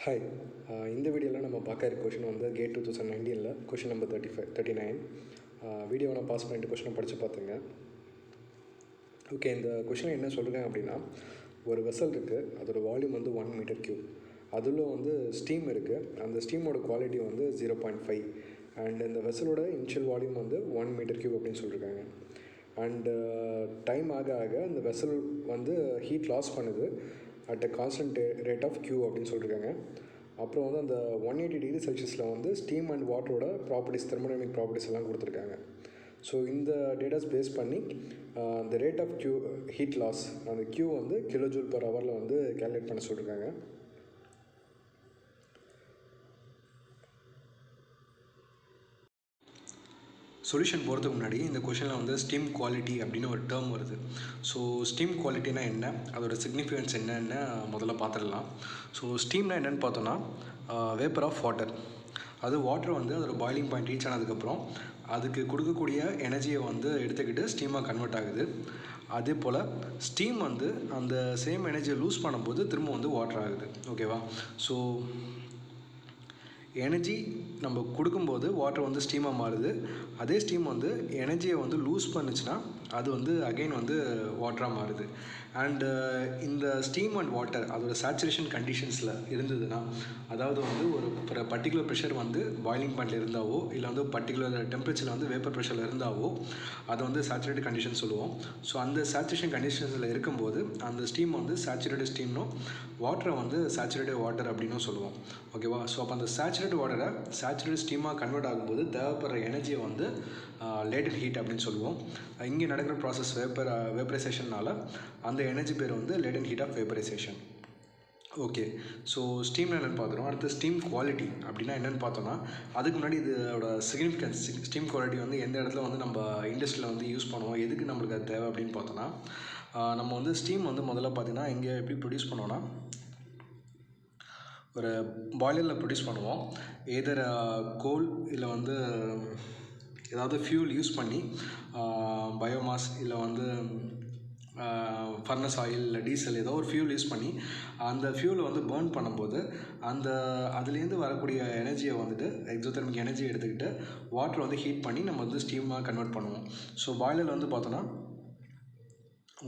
Hi. இந்த வீடியோவில் நம்ம பார்க்க இருக்க கொஷின் வந்து கேட் 2019 கொஷின் நம்பர் 39. வீடியோவை நான் பாஸ் பண்ணிட்டு கொஷினை படித்து பார்த்துங்க. ஓகே, இந்த கொஷினை என்ன சொல்கிறேன் அப்படின்னா, ஒரு வெசல் இருக்குது, அதோட வால்யூம் வந்து 1 மீட்டர் கியூப். அதில் வந்து ஸ்டீம் இருக்குது. அந்த ஸ்டீமோட குவாலிட்டி வந்து 0.5 அண்ட் இந்த வெசலோட இனிஷியல் வால்யூம் வந்து 1 மீட்டர் கியூப் அப்படின்னு சொல்லியிருக்காங்க. அண்டு டைம் ஆக ஆக இந்த வெசல் வந்து ஹீட் லாஸ் பண்ணுது at a constant rate of Q அப்படின்னு சொல்லியிருக்காங்க. அப்புறம் வந்து அந்த 180 டிகிரி செல்சியஸில் வந்து ஸ்டீம் அண்ட் வாட்டரோட ப்ராப்பர்ட்டிஸ், தெர்மோடைனமிக் ப்ராப்பர்ட்டிஸ் எல்லாம் கொடுத்துருக்காங்க. ஸோ இந்த டேட்டாஸ் பேஸ் பண்ணி அந்த rate of Q heat loss, அந்த Q வந்து கிலோஜூல் பர் ஹவரில் வந்து கேல்குலேட் பண்ண சொல்லியிருக்காங்க. சொல்யூஷன் போகிறதுக்கு முன்னாடி இந்த கொஷனில் வந்து ஸ்டீம் குவாலிட்டி அப்படின்னு ஒரு டேர்ம் வருது. ஸோ ஸ்டீம் குவாலிட்டினா என்ன, அதோட சிக்னிஃபிகன்ஸ் என்னன்னு முதல்ல பார்த்துடலாம். ஸோ ஸ்டீம்னா என்னென்னு பார்த்தோன்னா, வேப்பர் ஆஃப் வாட்டர். அது வாட்டர் வந்து அதோட பாயிலிங் பாயிண்ட் ரீச் ஆனதுக்கப்புறம் அதுக்கு கொடுக்கக்கூடிய எனர்ஜியை வந்து எடுத்துக்கிட்டு ஸ்டீமாக கன்வெர்ட் ஆகுது. அதே போல் ஸ்டீம் வந்து அந்த சேம் எனர்ஜியை லூஸ் பண்ணும்போது திரும்ப வந்து வாட்டர் ஆகுது. ஓகேவா? ஸோ எனர்ஜி நம்ம கொடுக்கும்போது வாட்டர் வந்து ஸ்டீமாக மாறுது. அதே ஸ்டீம் வந்து எனர்ஜியை வந்து லூஸ் பண்ணுச்சுன்னா அது வந்து அகெயின் வந்து வாட்டராக மாறுது. அண்டு இந்த ஸ்டீம் அண்ட் வாட்டர் அதோட சேச்சுரேஷன் கண்டிஷன்ஸில் இருந்ததுன்னா, அதாவது வந்து ஒரு பர்டிகுலர் ப்ரெஷர் வந்து பாயிலிங் பாயிண்டில் இருந்தாவோ, இல்லை வந்து பர்டிகுலர் டெம்பரேச்சரில் வந்து வேப்பர் ப்ரெஷரில் இருந்தாவோ அதை வந்து சேச்சுரேட்டட் கண்டிஷன் சொல்லுவோம். ஸோ அந்த சேச்சுரேஷன் கண்டிஷன்ஸில் இருக்கும்போது அந்த ஸ்டீம் வந்து சேச்சுரேட்டட் ஸ்டீம்னும், வாட்டரை வந்து சேச்சுரேட்டட் வாட்டர் அப்படின்னும் சொல்லுவோம். ஓகேவா? ஸோ அப்போ அந்த சேச்சுரேட்டட் வாட்டரை சேச்சுரேட்டட் ஸ்டீமாக கன்வெர்ட் ஆகும்போது தேவைப்படுற எனர்ஜியை வந்து லேட்டன்ட் ஹீட் அப்படின்னு சொல்லுவோம். இங்கே நடக்கிற ப்ராசஸ் வேப்பரைசேஷனால் அந்த எனர்ஜி பேர் வந்து latent heat of vaporisation. Okay, so ஸ்டீம்னா என்னென்னு பார்க்குறோம். அடுத்து ஸ்டீம் குவாலிட்டி அப்படின்னா என்னென்னு பார்த்தோன்னா, அதுக்கு முன்னாடி இதோட சிக்னிஃபிகன்ஸ், ஸ்டீம் குவாலிட்டி வந்து எந்த இடத்துல வந்து நம்ம இண்டஸ்ட்ரியில் வந்து யூஸ் பண்ணுவோம், எதுக்கு நம்மளுக்கு அது தேவை அப்படின்னு பார்த்தோன்னா, நம்ம வந்து ஸ்டீம் வந்து முதல்ல பார்த்திங்கன்னா இங்கே எப்படி ப்ரொடியூஸ் பண்ணுவோன்னா, ஒரு பாய்லரில் ப்ரொடியூஸ் பண்ணுவோம். எதர் கோல் இல்லை வந்து ஏதாவது ஃபியூல் யூஸ் பண்ணி, பயோமாஸ் இல்லை வந்து ஃபர்னஸ் ஆயில் இல்லை டீசல் ஏதோ ஒரு ஃபியூல் யூஸ் பண்ணி அந்த ஃபியூலை வந்து பேர்ன் பண்ணும்போது அந்த அதுலேருந்து வரக்கூடிய எனர்ஜியை வந்துட்டு எக்ஸோதெர்மிக் எனர்ஜியை எடுத்துக்கிட்டு வாட்டர் வந்து ஹீட் பண்ணி நம்ம வந்து ஸ்டீமாக கன்வெர்ட் பண்ணுவோம். ஸோ பாய்லரில் வந்து பார்த்தோன்னா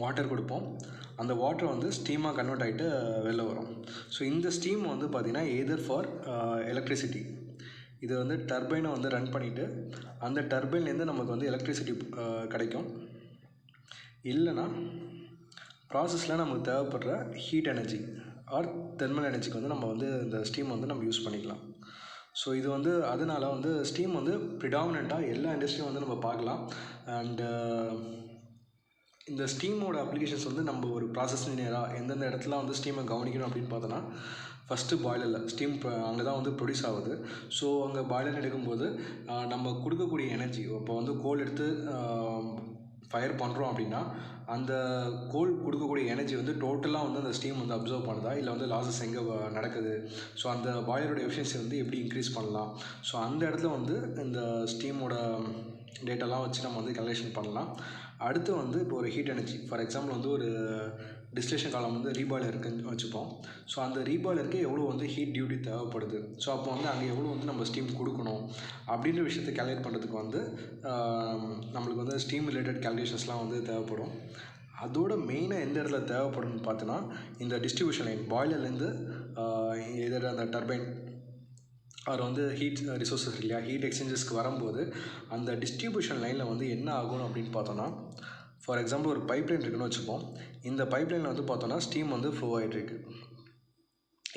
வாட்டர் கொடுப்போம், அந்த வாட்டர் வந்து ஸ்டீமாக கன்வெர்ட் ஆகிட்டு வெளில வரும். ஸோ இந்த ஸ்டீம் வந்து பார்த்திங்கன்னா எதர் ஃபார் எலக்ட்ரிசிட்டி, இது வந்து டர்பைனை வந்து ரன் பண்ணிவிட்டு அந்த டர்பைன்லேருந்து நமக்கு வந்து எலக்ட்ரிசிட்டி கிடைக்கும். இல்லைனா ப்ராசஸில் நமக்கு தேவைப்படுற ஹீட் எனர்ஜி ஆர் தெர்மல் எனர்ஜிக்கு வந்து நம்ம வந்து இந்த ஸ்டீம் வந்து நம்ம யூஸ் பண்ணிக்கலாம். ஸோ இது வந்து அதனால் வந்து ஸ்டீம் வந்து ப்ரிடாமினண்ட்டாக எல்லா இண்டஸ்ட்ரியும் வந்து நம்ம பார்க்கலாம். அண்டு இந்த ஸ்டீமோட அப்ளிகேஷன்ஸ் வந்து நம்ம ஒரு ப்ராசஸ் இன்ஜினியராக எந்தெந்த இடத்துல வந்து ஸ்டீமை கவனிக்கணும் அப்படின்னு பார்த்தோன்னா, ஃபஸ்ட்டு பாய்லரில் ஸ்டீம் அங்கே தான் வந்து ப்ரொடியூஸ் ஆகுது. ஸோ அங்கே பாய்லர் எடுக்கும்போது நம்ம கொடுக்கக்கூடிய எனர்ஜி, இப்போ வந்து கோல் எடுத்து ஃபயர் பண்ணுறோம் அப்படின்னா அந்த கோல் கொடுக்கக்கூடிய எனர்ஜி வந்து டோட்டலாக வந்து அந்த ஸ்டீம் வந்து அப்சர்வ் பண்ணுதா, இல்லை வந்து லாஸஸ் எங்கே நடக்குது, ஸோ அந்த பாய்லரோட எஃபிஷியன்சி வந்து எப்படி இன்க்ரீஸ் பண்ணலாம். ஸோ அந்த இடத்துல வந்து இந்த ஸ்டீமோட டேட்டாலாம் வச்சு நம்ம வந்து கேல்குலேஷன் பண்ணலாம். அடுத்து வந்து இப்போ ஒரு ஹீட் எனர்ஜி, ஃபார் எக்ஸாம்பிள் வந்து ஒரு டிஸ்டிலேஷன் காலம் வந்து ரீபாய்லர் இருக்குன்னு வச்சுப்போம். ஸோ அந்த ரீபாய்லருக்கு எவ்வளோ வந்து ஹீட் டியூட்டி தேவைப்படுது, ஸோ அப்போ வந்து அங்கே எவ்வளோ வந்து நம்ம ஸ்டீம் கொடுக்கணும் அப்படின்ற விஷயத்தை கேல்குலேட் பண்ணுறதுக்கு வந்து நம்மளுக்கு வந்து ஸ்டீம் ரிலேட்டட் கேல்குலேஷன்ஸ்லாம் வந்து தேவைப்படும். அதோட மெயினாக எந்த இடத்துல தேவைப்படும்னு பார்த்தோன்னா, இந்த டிஸ்ட்ரிபியூஷன் லைன் பாய்லர்லேருந்து எதிர அந்த டர்பைன் அவர் வந்து ஹீட் ரிசோர்ஸஸ் இல்லையா, ஹீட் எக்ஸ்சேஞ்சஸ்க்கு வரும்போது அந்த டிஸ்ட்ரிபியூஷன் லைனில் வந்து என்ன ஆகும் அப்படின்னு பார்த்தோன்னா, ஃபார் எக்ஸாம்பிள் ஒரு பைப்லைன் இருக்குன்னு வச்சுப்போம். இந்த பைப்லைனில் வந்து பார்த்தோன்னா ஸ்டீம் வந்து ஃப்ளோ ஆகிட்டு இருக்கு.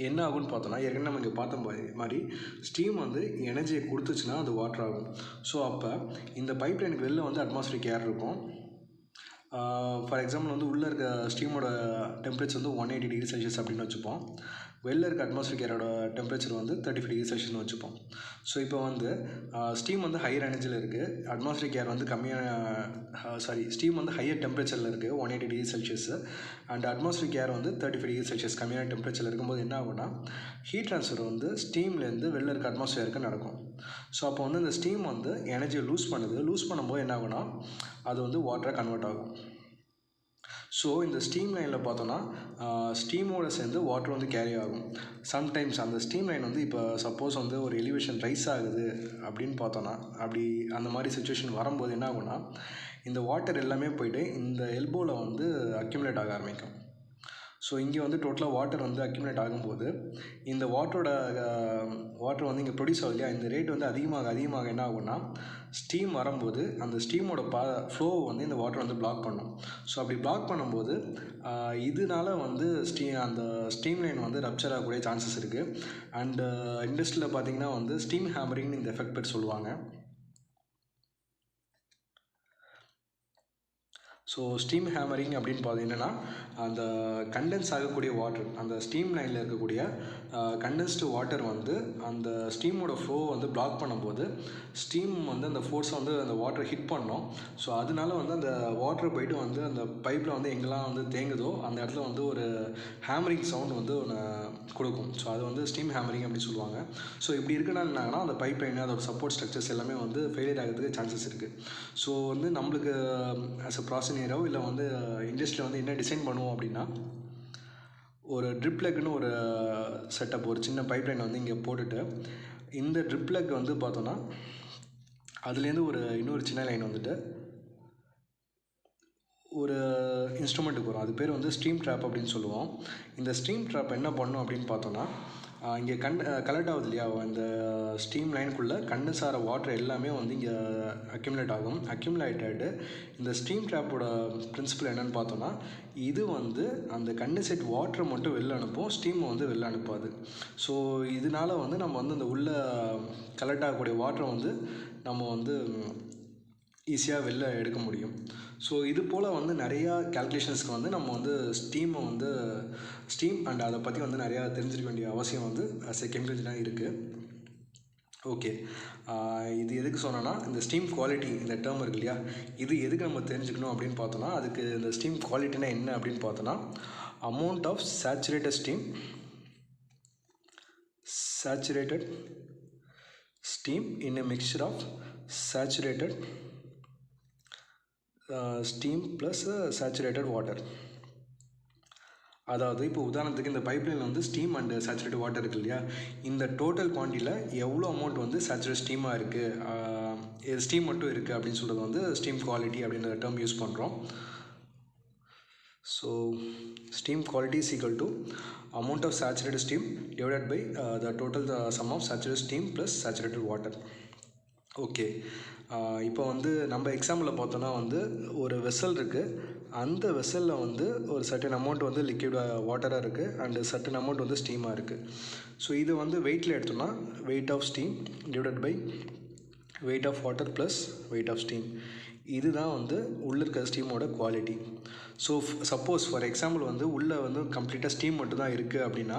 என்ன ஆகும்னு பார்த்தோன்னா, ஏற்கனவே நம்ம இங்கே பார்த்த மாதிரி ஸ்டீம் வந்து எனர்ஜியை கொடுத்துச்சுன்னா அது வாட்டர் ஆகும். ஸோ அப்போ இந்த பைப்லைனுக்கு வெளில வந்து அட்மாஸ்பியரிக் ஏர் இருக்கும். ஃபார் எக்ஸாம்பிள் வந்து உள்ளே இருக்க ஸ்டீமோட டெம்பரேச்சர் வந்து 180 டிகிரி செல்சியஸ் அப்படின்னு வச்சுப்போம். வெளில இருக்க அட்மாஸ்பியரிக் ஏரோட டெம்பரேச்சர் வந்து 35 டிகிரி செல்சியஸ்னு வச்சுப்போம். ஸோ இப்போ வந்து ஸ்டீம் வந்து ஹையர் எனர்ஜியில் இருக்குது, அட்மாஸ்பியரிக் ஏர் வந்து ஸ்டீம் வந்து ஹையர் டெம்பரேச்சரில் இருக்குது 180 டிகிரி செல்சியஸ், அண்ட் அட்மாஸ்பியரிக் ஏர் வந்து 35 டிகிரி செல்சியஸ் கம்மியான டெம்பரேச்சரில் இருக்கும்போது என்ன ஆகும்னா, ஹீட் ட்ரான்ஸ்ஃபர் வந்து ஸ்டீம்லேருந்து வெளில இருக்க அட்மாஸ்பியருக்கு நடக்கும். ஸோ அப்போ வந்து இந்த ஸ்டீம் வந்து எனர்ஜியை லூஸ் பண்ணும்போது என்ன ஆகும்னா அது வந்து வாட்டராக கன்வெர்ட் ஆகும். ஸோ இந்த ஸ்டீம் லைனில் பார்த்தோன்னா ஸ்டீமோடு சேர்ந்து வாட்டர் வந்து கேரி ஆகும். சம்டைம்ஸ் அந்த ஸ்டீம் லைன் வந்து இப்போ சப்போஸ் வந்து ஒரு எலிவேஷன் ரைஸ் ஆகுது அப்படின்னு பார்த்தோன்னா, அப்படி அந்த மாதிரி சுச்சுவேஷன் வரும்போது என்ன ஆகும்னா, இந்த வாட்டர் எல்லாமே போயிட்டு இந்த எல்போவில் வந்து அக்யூமுலேட் ஆக ஆரம்பிக்கும். ஸோ இங்கே வந்து டோட்டலாக வாட்டர் வந்து அக்யூமுலேட் ஆகும்போது இந்த வாட்டர் வந்து இங்கே ப்ரொடியூஸ் ஆகுது இல்லையா, இந்த ரேட் வந்து அதிகமாக என்ன ஆகும்னா, ஸ்டீம் வரும்போது அந்த ஸ்டீமோட ஃப்ளோவை வந்து இந்த வாட்டர் வந்து பிளாக் பண்ணும். ஸோ அப்படி பிளாக் பண்ணும்போது இதனால வந்து அந்த ஸ்டீம் லைன் வந்து ரப்சர் ஆகக்கூடிய சான்சஸ் இருக்குது. அண்டு இண்டஸ்ட்ரியில் பார்த்திங்கன்னா வந்து ஸ்டீம் ஹேமரிங்னு இந்த எஃபெக்ட் பேர் சொல்லுவாங்க. ஸோ ஸ்டீம் ஹேமரிங் அப்படின்னு பார்த்தீங்கன்னா, அந்த கண்டென்ஸ் ஆகக்கூடிய வாட்டர், அந்த ஸ்டீம் லைனில் இருக்கக்கூடிய கண்டென்ஸ்டு வாட்டர் வந்து அந்த ஸ்டீமோட ஃப்ளோ வந்து பிளாக் பண்ணும்போது ஸ்டீம் வந்து அந்த ஃபோர்ஸை வந்து அந்த வாட்டர் ஹிட் பண்ணோம். ஸோ அதனால வந்து அந்த வாட்டர் போய்ட்டு வந்து அந்த பைப்பில் வந்து எங்கெல்லாம் வந்து தேங்குதோ அந்த இடத்துல வந்து ஒரு ஹேமரிங் சவுண்ட் வந்து ஒன்று கொடுக்கும். ஸோ அது வந்து ஸ்டீம் ஹேமரிங் அப்படின்னு சொல்லுவாங்க. ஸோ இப்படி இருக்குன்னா அந்த பைப் லைன் அதோட சப்போர்ட் ஸ்ட்ரக்சர்ஸ் எல்லாமே வந்து ஃபெயிலியர் ஆகிறதுக்கு சான்சஸ் இருக்குது. ஸோ வந்து நம்மளுக்கு ஆஸ் அ ப்ராசனியரோ இல்லை வந்து இண்டஸ்ட்ரியில் வந்து என்ன டிசைன் பண்ணுவோம் அப்படின்னா, ஒரு ட்ரிப் லெக்னு ஒரு செட்டப், ஒரு சின்ன பைப் லைன் வந்து இங்கே போட்டுட்டு இந்த ட்ரிப் லெக் வந்து பார்த்தோன்னா அதுலேருந்து இன்னொரு சின்ன லைன் வந்துட்டு ஒரு இன்ஸ்ட்ருமெண்ட்டுக்கு வரும். அது பேர் வந்து ஸ்ட்ரீம் ட்ராப் அப்படின்னு சொல்லுவோம். இந்த ஸ்ட்ரீம் ட்ராப் என்ன பண்ணும் அப்படின்னு பார்த்தோன்னா, இங்கே கலெக்ட் ஆகுது இல்லையா, அந்த ஸ்டீம் லைனுக்குள்ளே கண்டென்ஸ் ஆகிற வாட்டர் எல்லாமே வந்து இங்கே அக்யூமுலேட் ஆகும். அக்யூமுலேட்டடு இந்த ஸ்டீம் ட்ராப்போட பிரின்சிபல் என்னென்னு பார்த்தோன்னா, இது வந்து அந்த கண்டென்சேட் வாட்டரை மட்டும் வெளில அனுப்பும், ஸ்டீமை வந்து வெளில அனுப்பாது. ஸோ இதனால வந்து நம்ம வந்து அந்த உள்ள கலெக்ட் ஆகக்கூடிய வாட்டரை வந்து நம்ம வந்து ஈஸியாக வெளில எடுக்க முடியும். ஸோ இது போல் வந்து நிறையா கேல்குலேஷன்ஸ்க்கு வந்து நம்ம வந்து ஸ்டீம் அண்ட் அதை பற்றி வந்து நிறையா தெரிஞ்சிருக்க வேண்டிய அவசியம் வந்து ஆஸ் எ கெமிக்கல் இன்ஜினியராக இருக்குது. ஓகே, இது எதுக்கு சொன்னோன்னா, இந்த ஸ்டீம் குவாலிட்டி இந்த டேர்ம் இருக்கு இல்லையா, இது எதுக்கு நம்ம தெரிஞ்சுக்கணும் அப்படின்னு பார்த்தோன்னா, அதுக்கு இந்த ஸ்டீம் குவாலிட்டினா என்ன அப்படின்னு பார்த்தோன்னா, amount of saturated steam in a mixture of saturated steam plus saturated water. அதாவது இப்போ உதாரணத்துக்கு இந்த பைப்லைனில் வந்து ஸ்டீம் அண்ட் சேச்சுரேட்டட் வாட்டர் இருக்குது இல்லையா, இந்த டோட்டல் குவான்டிட்டியில் எவ்வளோ அமௌண்ட் வந்து சேச்சுரேட் ஸ்டீமாக இருக்குது, ஸ்டீம் மட்டும் இருக்குது அப்படின்னு சொல்கிறது வந்து ஸ்டீம் குவாலிட்டி அப்படின்ற டேர்ம் யூஸ் பண்ணுறோம். So steam quality is equal to amount of saturated steam divided by the total sum of saturated steam plus saturated water. Okay, இப்போ வந்து நம்ம எக்ஸாம்பிளில் பார்த்தோன்னா வந்து ஒரு வெசல் இருக்குது. அந்த வெசலில் வந்து ஒரு சர்டன் அமௌண்ட் வந்து லிக்விட் வாட்டராக இருக்குது அண்டு சர்டன் அமௌண்ட் வந்து ஸ்டீமாக இருக்குது. ஸோ இது வந்து வெயிட்டில் எடுத்தோம்னா weight of steam divided by weight of water plus weight of steam. இதுதான் வந்து உள்ளே இருக்க ஸ்டீமோட quality. So suppose for example வந்து உள்ளே வந்து கம்ப்ளீட்டாக ஸ்டீம் மட்டும் தான் இருக்குது அப்படின்னா,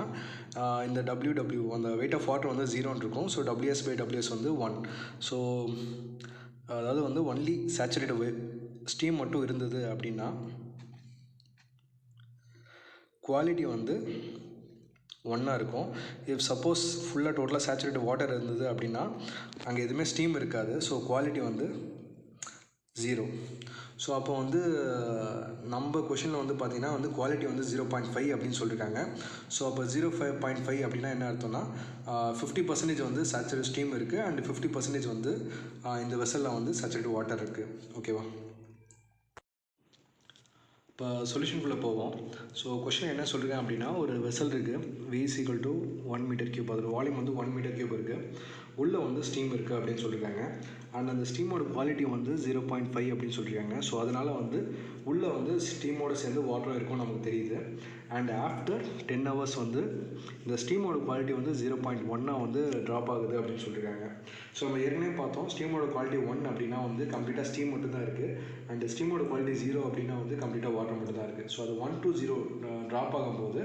இந்த WW அந்த வெயிட் ஆஃப் வாட்டர் வந்து 0ன்னு இருக்கும். ஸோ WS/WS வந்து 1. ஸோ அதாவது வந்து ஒன்லி சேச்சுரேட்டட் ஸ்டீம் மட்டும் இருந்தது அப்படின்னா குவாலிட்டி வந்து 1 இருக்கும். இஃப் சப்போஸ் ஃபுல்லாக டோட்டலாக சேச்சுரேட்டட் வாட்டர் இருந்தது அப்படின்னா அங்கே எதுவுமே ஸ்டீம் இருக்காது. ஸோ குவாலிட்டி வந்து 0. ஸோ அப்போ வந்து நம்ம கொஷினில் வந்து பார்த்திங்கன்னா வந்து குவாலிட்டி வந்து 0.5 அப்படின்னு சொல்லியிருக்காங்க. ஸோ அப்போ 0.5 அப்படின்னா என்ன அர்த்தம்னா 50% வந்து சேச்சுரேட் ஸ்டீம் இருக்குது அண்ட் 50% வந்து இந்த வெசலில் வந்து சேச்சுரேட் வாட்டர் இருக்குது. ஓகேவா? இப்போ சொல்யூஷனுக்குள்ளே போவோம். ஸோ கொஷின் என்ன சொல்லியிருக்கேன் அப்படின்னா, ஒரு வெசல் இருக்குது, V is equal to 1 m3, அதோட வால்யூம் வந்து 1 m3 இருக்குது, உள்ளே வந்து ஸ்டீம் இருக்குது அப்படின்னு சொல்லியிருக்காங்க. அண்ட் அந்த ஸ்டீமோட குவாலிட்டி வந்து 0.5 அப்படின்னு சொல்லியிருக்காங்க. ஸோ அதனால் வந்து உள்ளே வந்து ஸ்டீமோடு சேர்ந்து வாட்டரும் இருக்கும்னு நமக்கு தெரியுது. அண்ட் ஆஃப்டர் 10 hours வந்து இந்த ஸ்டீமோட குவாலிட்டி வந்து 0.1 வந்து ட்ராப் ஆகுது அப்படின்னு சொல்லியிருக்காங்க. ஸோ நம்ம ஏற்கனவே பார்த்தோம், ஸ்டீமோட குவாலிட்டி 1 அப்படின்னா வந்து கம்ப்ளீட்டாக ஸ்டீம் மட்டும் தான் இருக்குது. அண்ட் ஸ்டீமோட குவாலிட்டி 0 அப்படின்னா வந்து கம்ப்ளீட்டாக வாட்டர் மட்டும் தான் இருக்குது. ஸோ அது 1 to 0 ட்ராப் ஆகும்போது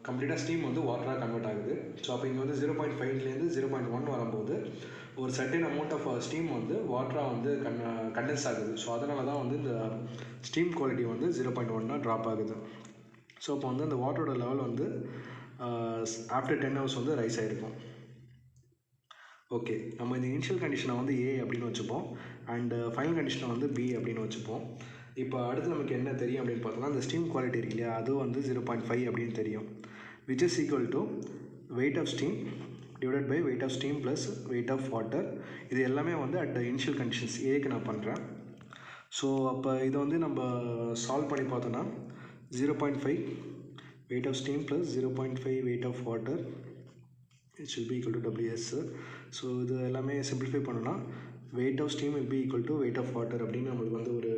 கம்ப்ளீட்டாக ஸ்டீம் வந்து வாட்டராக கன்வெர்ட் ஆகுது. ஸோ அப்போ இங்கே வந்து 0.5லேருந்து 0.1 வரும்போது ஒரு சர்டன் அமௌண்ட் ஆஃப் ஸ்டீம் வந்து வாட்டராக வந்து கண்டென்ஸ் ஆகுது. ஸோ அதனால தான் வந்து இந்த ஸ்டீம் குவாலிட்டி வந்து 0.1 ட்ராப் ஆகுது. ஸோ அப்போ வந்து அந்த வாட்டரோட லெவல் வந்து ஆஃப்டர் 10 hours வந்து ரைஸ் ஆகிருக்கும். ஓகே, நம்ம இந்த இனிஷியல் கண்டிஷனை வந்து A அப்படின்னு வச்சுப்போம் அண்டு ஃபைனல் கண்டிஷனை வந்து B அப்படின்னு வச்சுப்போம். இப்போ அடுத்து நமக்கு என்ன தெரியும் அப்படின்னு பார்த்தோம்னா அந்த ஸ்டீம் குவாலிட்டி இருக்கு இல்லையா, அது வந்து 0.5 அப்படின்னு தெரியும், which is equal to weight of steam divided by weight of steam plus weight of water. இது எல்லாமே வந்து அட் இனிஷியல் கண்டிஷன்ஸ் ஏக்கு நான் பண்ணுறேன். ஸோ அப்போ இதை வந்து நம்ம சால்வ் பண்ணி பார்த்தோன்னா 0.5 weight of steam plus 0.5 weight of water it should be equal to WS. So இது எல்லாமே சிம்பிளிஃபை பண்ணோன்னா weight of steam will be equal to weight of water அப்படின்னு நம்மளுக்கு வந்து ஒரு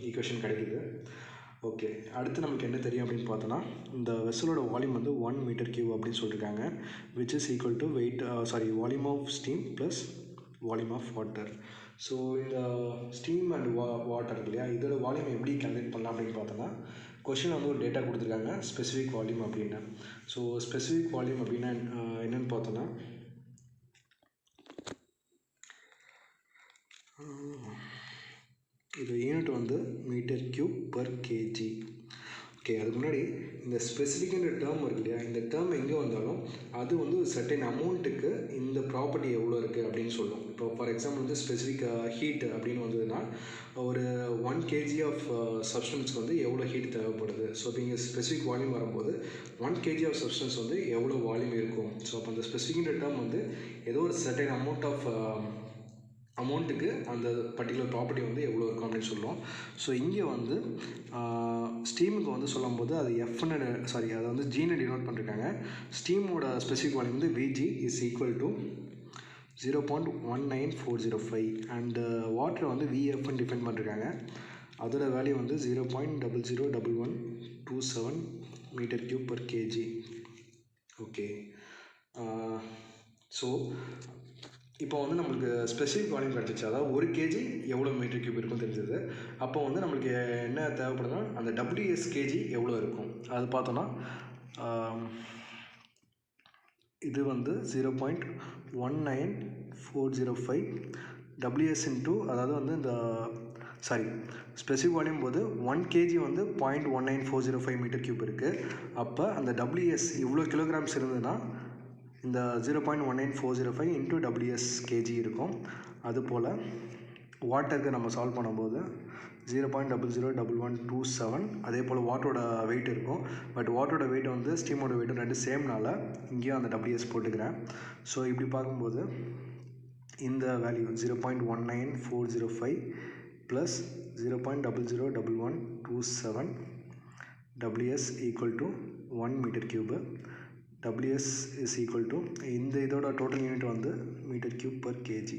ஈக்குவேஷன் கிடைக்குது. ஓகே, அடுத்து நமக்கு என்ன தெரியும் அப்படின்னு பார்த்தோன்னா இந்த வெசலோட வால்யூம் வந்து 1 மீட்டர் கியூப் அப்படின்னு சொல்லியிருக்காங்க, which is equal to volume of steam plus volume of water. So இந்த ஸ்டீம் அண்ட் வாட்டர் இல்லையா, இதோட வால்யூம் எப்படி கால்குலேட் பண்ணலாம் அப்படின்னு பார்த்தோன்னா கொஷின் வந்து ஒரு டேட்டா கொடுத்துருக்காங்க ஸ்பெசிஃபிக் வால்யூம் அப்படின்னு. ஸோ ஸ்பெசிஃபிக் வால்யூம் அப்படின்னா என்னென்னு பார்த்தோன்னா இது யூனிட் வந்து metre cube per KG. Okay, அதுக்கு முன்னாடி இந்த ஸ்பெசிஃபிக்ன்ற டேர்ம் இருக்கு இல்லையா, இந்த டேர்ம் எங்கே வந்தாலும் அது வந்து ஒரு சர்டைன் அமௌண்ட்டுக்கு இந்த ப்ராப்பர்ட்டி எவ்வளோ இருக்குது அப்படின்னு சொல்லும். இப்போ ஃபார் எக்ஸாம்பிள் வந்து ஸ்பெசிஃபிக் ஹீட் அப்படின்னு வந்ததுன்னா ஒரு 1 kg ஆஃப் சப்ஸ்டன்ஸ்க்கு வந்து எவ்வளோ ஹீட் தேவைப்படுது. ஸோ இப்போ இங்கே ஸ்பெசிஃபிக் வால்யூம் வரும்போது 1 kg ஆஃப் சப்ஸ்டன்ஸ் வந்து எவ்வளோ வால்யூம் இருக்கும். ஸோ அப்போ அந்த ஸ்பெசிஃபிக்ன்ற டேர்ம் வந்து ஏதோ ஒரு சர்டைன் அமௌண்ட்டுக்கு அந்த பர்டிகுலர் ப்ராப்பர்ட்டி வந்து எவ்வளோ இருக்கும் அப்படின்னு சொல்லுவோம். ஸோ இங்கே வந்து ஸ்டீமுக்கு வந்து சொல்லும்போது அது அதை வந்து ஜீனை டினோட் பண்ணிருக்காங்க. ஸ்டீமோட ஸ்பெசிஃபிக் வால்யூம் வந்து VG is equal to 0.19405 and வாட்டரை வந்து விஎஃப்னு டிஃபைன் பண்ணிருக்காங்க. அதோட வேல்யூ வந்து 0.001127 metre cube per KG. Okay, so இப்போ வந்து நம்மளுக்கு ஸ்பெசிஃபிக் வால்யூம் கிடச்சிச்சு, அதாவது 1 kg எவ்வளோ மீட்டர் கியூப் இருக்குன்னு தெரிஞ்சது. அப்போ வந்து நம்மளுக்கு என்ன தேவைப்படுதுன்னா அந்த WS கேஜி எவ்வளோ இருக்கும் அது பார்த்தோன்னா இது வந்து 0.19405 WS இன்ட்டு, அதாவது வந்து இந்த ஸ்பெசிஃபிக் வால்யூம் போது 1 kg வந்து 0.19405 மீட்டர் கியூப் இருக்குது. அப்போ அந்த WS இவ்வளோ கிலோகிராம்ஸ் இருந்ததுன்னா இந்த 0.19405 இன்ட்டு WS கேஜி இருக்கும். அதுபோல் வாட்டருக்கு நம்ம சால்வ் பண்ணும்போது 0.001127, அதே போல் வாட்டரோட வெயிட் இருக்கும். பட் வாட்டரோட வெயிட் வந்து ஸ்டீமோட வெயிட் ரெண்டு சேம்னால இங்கேயும் அந்த WS போட்டுக்கிறேன். ஸோ இப்படி பார்க்கும்போது இந்த value 0.19405 plus 0.001127 WS equal to 1 metre cube. WS is equal to இந்த இதோட டோட்டல் யூனிட் வந்து metre cube per KG.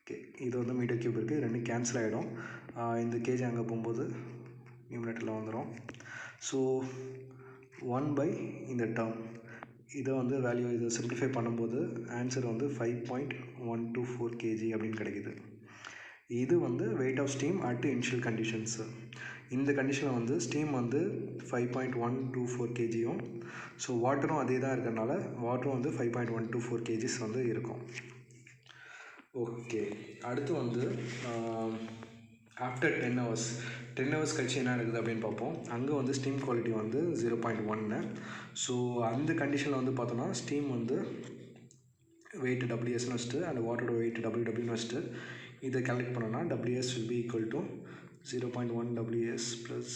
Okay, இது வந்து மீட்டர் கியூப் இருக்குது, ரெண்டு கேன்சல் ஆகிடும். இந்த கேஜி அங்கே போகும்போது நியூமரேட்டரில் வந்துடும். ஸோ 1 இந்த டேர்ம் இதை வந்து வேல்யூ இதை சிம்பிளிஃபை பண்ணும்போது ஆன்சர் வந்து 5.124 kg அப்படின்னு கிடைக்குது. இது வந்து weight of steam at initial conditions. இந்த கண்டிஷனில் வந்து ஸ்டீம் வந்து 5.124 kgயும், ஸோ வாட்டரும் அதே தான் இருக்கிறனால வாட்டரும் வந்து 5.124 kgs வந்து இருக்கும். ஓகே, அடுத்து வந்து ஆஃப்டர் 10 hours கழிச்சு என்ன நடக்குது அப்படின்னு பார்ப்போம். அங்கே வந்து ஸ்டீம் குவாலிட்டி வந்து 0.1. ஸோ அந்த கண்டிஷனில் வந்து பார்த்தோன்னா ஸ்டீம் வந்து வெயிட் WSன்னு வச்சுட்டு அண்ட் வாட்டரோட வெயிட் WWன்னு வச்சுட்டு இதை கால்குலேட் பண்ணோன்னா WS will be equal to 0.1 WS plus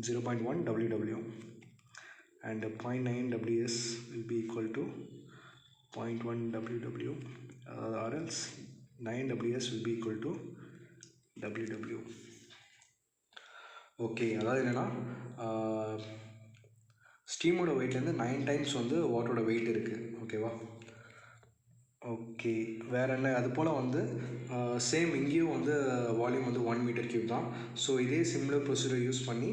0.1 WW and 0.9 WS will be equal to 0.1 WW or else 9 WS will be equal to WW. Okay, அதாவது என்னென்னா ஸ்டீமோட வெயிட்லேருந்து 9 times வந்து வாட்டரோட வெயிட் இருக்குது. ஓகேவா? ஓகே, வேறு என்ன, அது போல் வந்து சேம் இங்கேயும் வந்து வால்யூம் வந்து 1 மீட்டர் கியூப் தான். ஸோ இதே சிமிலர் ப்ரொசீஜர் யூஸ் பண்ணி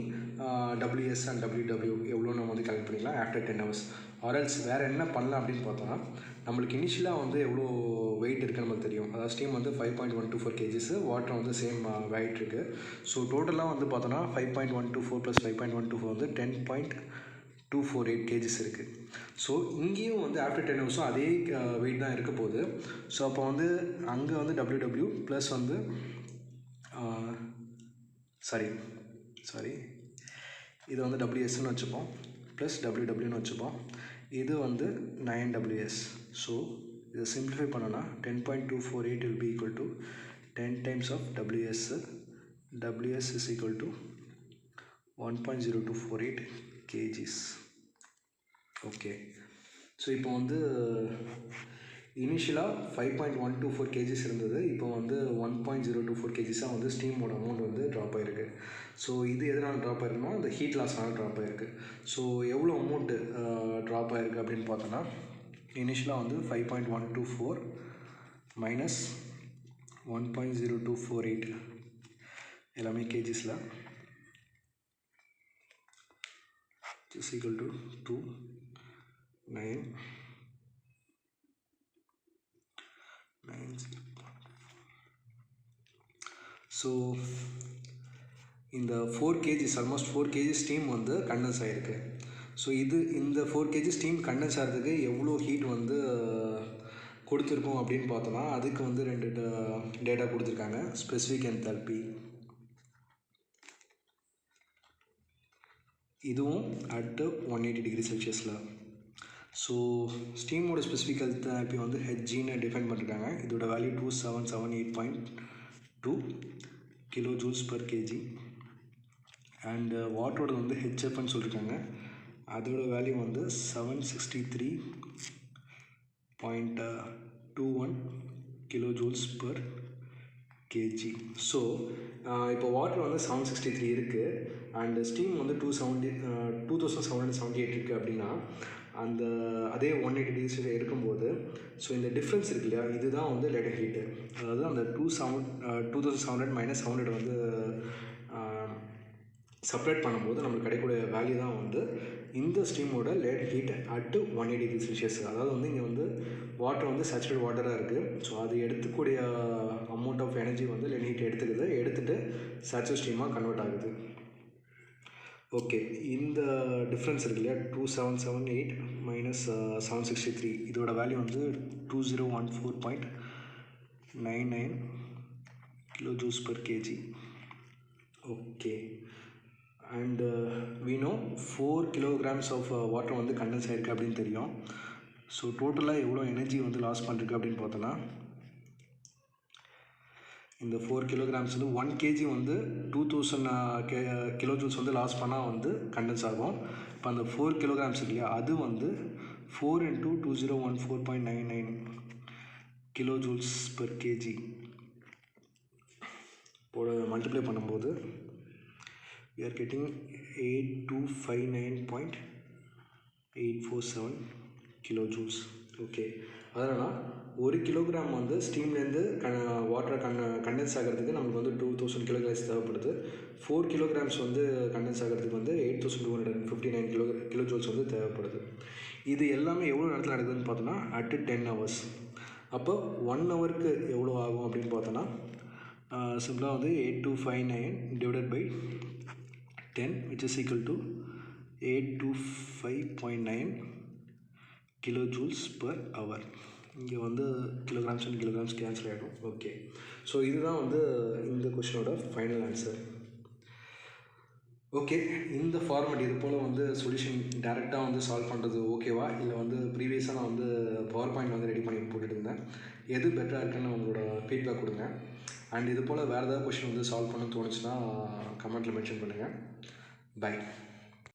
WS அண்ட் WW எவ்வளோ நம்ம வந்து கால்குலேட் பண்ணிக்கலாம் ஆஃப்டர் 10 hours. ஆர்எல்ஸ் வேறு என்ன பண்ணலாம் அப்படின்னு பார்த்தோன்னா நம்மளுக்கு இனிஷியலாக வந்து எவ்வளோ வெயிட் இருக்குன்னு நமக்கு தெரியும். அதாவது ஸ்டீம் வந்து 5.124 kgs, வாட்டர் வந்து சேம் வெயிட் இருக்குது. ஸோ டோட்டலாக வந்து பார்த்தோன்னா 5.124 + 5.124 வந்து 10.248 kgs இருக்குது. ஸோ இங்கேயும் வந்து ஆஃப்டர் 10 hours அதே வெயிட் தான் இருக்க போகுது. ஸோ அப்போ வந்து அங்கே வந்து WW ப்ளஸ் வந்து இது வந்து WSன்னு வச்சுப்போம் ப்ளஸ் WWன்னு வச்சுப்போம். இது வந்து 9 WS. ஸோ இதை சிம்பிளிஃபை பண்ணோன்னா 10.248 will be equal to 10 times of WS WS is equal to 1.0248 kgs. Okay, so இப்போ வந்து இனிஷியலாக 5.124 kgs இருந்தது. இப்போ வந்து 1.024 kgsஸாக வந்து ஸ்டீமோட அமௌண்ட் வந்து ட்ராப் ஆகிருக்கு. ஸோ இது எதனால் ட்ராப் ஆகிருக்குன்னா அந்த ஹீட் லாஸ்னால் ட்ராப் ஆகிருக்கு. ஸோ எவ்வளோ அமௌண்ட்டு ட்ராப் ஆகிருக்கு அப்படின்னு பார்த்தோன்னா, இனிஷியலாக வந்து 5.124 மைனஸ் 1.0248 எல்லாமே கேஜிஸில் is equal to 2 9 9. ஸோ இந்த 4 kgs ஆல்மோஸ்ட் 4 kg ஸ்டீம் வந்து கண்டென்ஸ் ஆகிருக்கு. ஸோ இந்த 4 kg ஸ்டீம் கண்டென்ஸ் ஆகிறதுக்கு எவ்வளோ ஹீட் வந்து கொடுத்துருக்கோம் அப்படின்னு பார்த்தோன்னா, அதுக்கு வந்து 2 டேட்டா கொடுத்துருக்காங்க. ஸ்பெசிஃபிக் என்தால்பி, இதுவும் அட் 180 டிகிரி செல்சியஸில். ஸோ ஸ்டீமோட ஸ்பெசிஃபிக் என்தால்பி வந்து ஹெச்ஜின்னு டிஃபைன் பண்ணியிருக்காங்க. இதோட value 2778.2 kilo joules per KG. And வாட்டரோட வந்து ஹெச்எஃப்னு சொல்லியிருக்காங்க. அதோட வேல்யூ வந்து 763.21 kilo joules per KG. So இப்போ வாட்டர் வந்து 763 இருக்குது அண்டு ஸ்டீம் வந்து 2778 இருக்குது அப்படின்னா, அந்த அதே 180 டிகிரி இருக்கும்போது ஸோ இந்த டிஃப்ரென்ஸ் இருக்கு இல்லையா, இதுதான் வந்து லேட்டன்ட் ஹீட்டு. அதாவது அந்த 2700 மைனஸ் 700 வந்து செப்ரேட் பண்ணும்போது நம்மளுக்கு கிடைக்கக்கூடிய வேல்யூ தான் வந்து இந்த ஸ்டீமோட latent heat at 180 degree Celsius. அதாவது வந்து இங்கே வந்து வாட்டர் வந்து சேச்சுரேட் வாட்டராக இருக்குது. ஸோ அது எடுத்துக்கூடிய அமௌண்ட் ஆஃப் எனர்ஜி வந்து லேட்டன்ட் ஹீட் எடுத்துகிட்டு சேச்சுரேட் ஸ்டீமாக கன்வெர்ட் ஆகுது. ஓகே, இந்த டிஃப்ரென்ஸ் இருக்கு இல்லையா, 2778 மைனஸ் 763, இதோட வேல்யூ வந்து 2014.99 kilo joules per KG. Okay, and we know 4 kilograms of water வந்து கண்டென்ஸ் ஆகிருக்கு அப்படின்னு தெரியும். ஸோ டோட்டலாக எவ்வளோ எனர்ஜி வந்து லாஸ் பண்ணிருக்கு அப்படின்னு பார்த்தோன்னா, இந்த 4 kilograms வந்து 1 kg வந்து 2000 கிலோ ஜூல்ஸ் வந்து லாஸ் பண்ணால் வந்து கண்டென்ஸ் ஆகும். இப்போ அந்த 4 kilograms இல்லையா, அது வந்து 4 × 2014.99 கிலோ ஜூல்ஸ் பர் கேஜி போட மல்டிப்ளை பண்ணும்போது we are getting 8259.847 kilo joules. Okay, அதனால் 1 கிலோகிராம் வந்து ஸ்டீம்லேருந்து வாட்டரை கண்டென்ஸ் ஆகிறதுக்கு நம்மளுக்கு வந்து 2000 கிலோகிராம்ஸ் தேவைப்படுது. 4 kilograms வந்து கண்டென்ஸ் ஆகிறதுக்கு வந்து 8259 கிலோ ஜூல்ஸ் வந்து தேவைப்படுது. இது எல்லாமே எவ்வளோ நேரத்தில் நடக்குதுன்னு பார்த்தோன்னா அட் 10 hours. அப்போ 1 ஹவருக்கு எவ்வளோ ஆகும் அப்படின்னு பார்த்தோன்னா, சிம்பிளாக வந்து 8259 divided by 10 which is equal to 825.9 kilo joules per hour. இங்கே வந்து கிலோகிராம்ஸ் அண்ட் கிலோகிராம்ஸ் கேன்சல் ஆகிடும். ஓகே, ஸோ இதுதான் வந்து இந்த கொஷினோட ஃபைனல் ஆன்சர். ஓகே, இந்த ஃபார்மேட் இது போல் வந்து சொல்யூஷன் டேரெக்டாக வந்து சால்வ் பண்ணுறது ஓகேவா, இல்லை வந்து ப்ரீவியஸாக நான் வந்து பவர் பாயிண்ட் வந்து ரெடி பண்ணி போட்டுட்டு இருந்தேன், எது பெட்டராக இருக்குன்னு உங்களோட ஃபீட்பேக் கொடுங்க. அண்ட் இது போல் வேறு ஏதாவது கொஷின் வந்து சால்வ் பண்ணணும்னு தோணுச்சுன்னா கமெண்ட்டில் மென்ஷன் பண்ணுங்கள். பை.